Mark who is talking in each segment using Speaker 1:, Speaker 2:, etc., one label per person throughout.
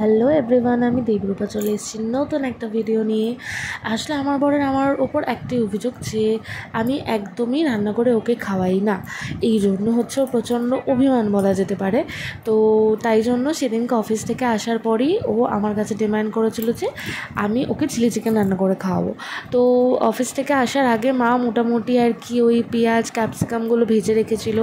Speaker 1: Hello everyone, আমি দেবরূপা চলে এসেছি নতুন একটা ভিডিও নিয়ে। আসলে আমার বরের আমার ওপর একটাই অভিযোগ যে আমি একদমই রান্না করে ওকে খাওয়াই না। এই জন্য হচ্ছে ও প্রচণ্ড অভিমান বলা যেতে পারে। তো তাই জন্য সেদিনকে অফিস থেকে আসার পরই ও আমার কাছে ডিমান্ড করেছিল যে আমি ওকে চিলি চিকেন রান্না করে খাওয়াবো। তো অফিস থেকে আসার আগে মা মোটামুটি আর কি ওই পেঁয়াজ ক্যাপসিকামগুলো ভেজে রেখেছিল।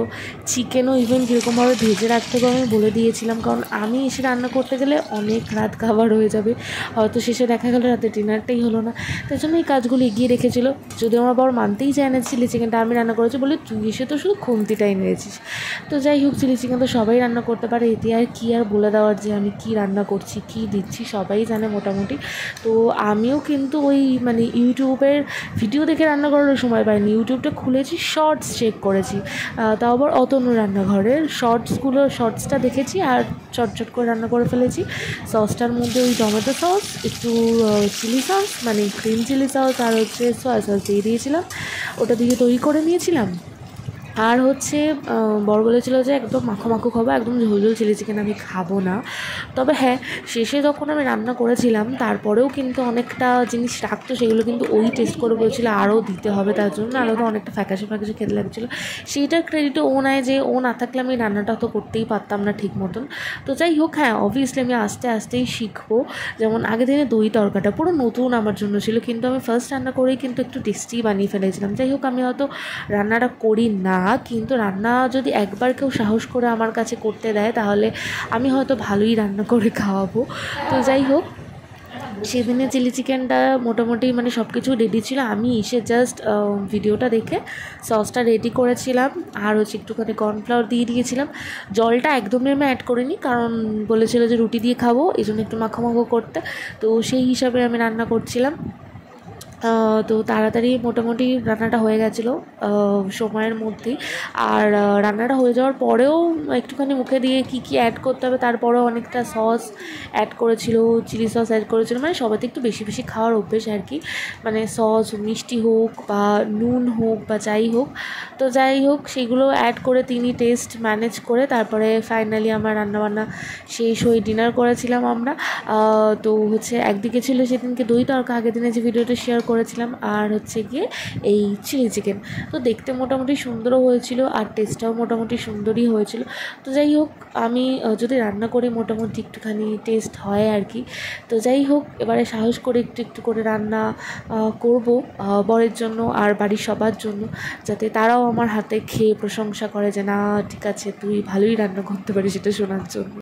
Speaker 1: চিকেনও ইভেন কীরকমভাবে ভেজে রাখতে হবে আমি বলে দিয়েছিলাম, কারণ আমি এসে রান্না করতে গেলে অনেক রাত খাবার হয়ে যাবে, হয়তো শেষে দেখা গেলো রাতে ডিনারটাই হলো না। তাই জন্য এই কাজগুলো এগিয়ে রেখেছিল। যদি আমার বড় মানতেই চায় না চিলি চিকেনটা আমি রান্না করেছি বলে, তুই এসে তো শুধু খুন্তিটাই নিয়েছিস। তো যাই হোক, চিলি চিকেন তো সবাই রান্না করতে পারে, এতে আর কি আর বলে দেওয়ার যে আমি কি রান্না করছি কী দিচ্ছি সবাই জানে মোটামুটি। তো আমিও কিন্তু ওই ইউটিউবের ভিডিও দেখে রান্না করার সময় পাইনি, ইউটিউবটা খুলেছি শর্টস চেক করেছি, তাও আবার অতনু রান্নাঘরের শর্টসটা দেখেছি আর চটচট করে রান্না করে ফেলেছি। সসটার মধ্যে ওই টমেটো সস, একটু chilli sauce green chilli sauce আর হচ্ছে সয়া সস দিয়ে দিয়েছিলাম, ওটা দিয়ে তৈরি করে নিয়েছিলাম। আর হচ্ছে বড় বলেছিল যে একদম মাখো মাখো খাবো, একদম ঝোল ঝোল চিলি চিকেন আমি খাবো না। তবে হ্যাঁ, শেষে যখন আমি রান্না করেছিলাম তারপরেও কিন্তু অনেকটা জিনিস রাখতো, সেগুলো কিন্তু ওই টেস্ট করে বলছিল আরও দিতে হবে, তার জন্য আরও তো অনেকটা ফ্যাকাশে খেতে লাগছিলো। সেইটার ক্রেডিটও ও নেয় যে ও না থাকলে আমি রান্নাটা তো করতেই পারতাম না ঠিক মতন। তো যাই হোক, হ্যাঁ অবভিয়াসলি আমি আস্তে আস্তেই শিখবো। যেমন আগের দিনে দই তরকাটা পুরো নতুন আমার জন্য ছিল, কিন্তু আমি ফার্স্ট রান্না করেই কিন্তু একটু টেস্টি বানিয়ে ফেলেছিলাম। যাই হোক, আমি হয়তো রান্নাটা করি না, কিন্তু রান্না যদি একবার কেউ সাহস করে আমার কাছে করতে দেয় তাহলে আমি হয়তো ভালোই রান্না করে খাওয়াবো। তো যাই হোক, সেদিনে চিলি চিকেনটা মোটামুটি সব কিছু রেডি ছিল, আমি এসে জাস্ট ভিডিওটা দেখে সসটা রেডি করেছিলাম আর হচ্ছে একটুখানি কর্নফ্লাওয়ার দিয়ে দিয়েছিলাম। জলটা একদমই আমি অ্যাড করিনি, কারণ বলেছিল যে রুটি দিয়ে খাবো, এই জন্য একটু মাখো মাখো করতে। তো সেই হিসাবে আমি রান্না করছিলাম। তো তাড়াতাড়ি মোটামুটি রান্নাটা হয়ে গেছিলো সময়ের মধ্যেই। আর রান্নাটা হয়ে যাওয়ার পরেও একটুখানি মুখে দিয়ে কী কী অ্যাড করতে হবে, তারপরেও অনেকটা সস অ্যাড করেছিল, চিলি সস অ্যাড করেছিল, সবাইতে একটু বেশি বেশি খাওয়ার অভ্যেস আর কি, সস মিষ্টি হোক বা নুন হোক বা যাই হোক। তো যাই হোক, সেগুলো অ্যাড করে তিনি টেস্ট ম্যানেজ করে তারপরে ফাইনালি আমার রান্নাবান্না শেষ হয়ে ডিনার করেছিলাম আমরা। তো হচ্ছে একদিকে ছিল সেদিনকে দই তরকা, আগের দিনে যে ভিডিওটা শেয়ার করেছিলাম, আর হচ্ছে গিয়ে এই চিলি চিকেন। তো দেখতে মোটামুটি সুন্দরও হয়েছিল আর টেস্টটাও মোটামুটি সুন্দরই হয়েছিল। তো যাই হোক, আমি যদি রান্না করি মোটামুটি একটুখানি টেস্ট হয় আর কি। তো যাই হোক, এবারে সাহস করে একটু একটু করে রান্না করব বরের জন্য আর বাড়ির সবার জন্য, যাতে তারাও আমার হাতে খেয়ে প্রশংসা করে যে না ঠিক আছে তুই ভালোই রান্না করতে পারিস, সেটা শোনার জন্য।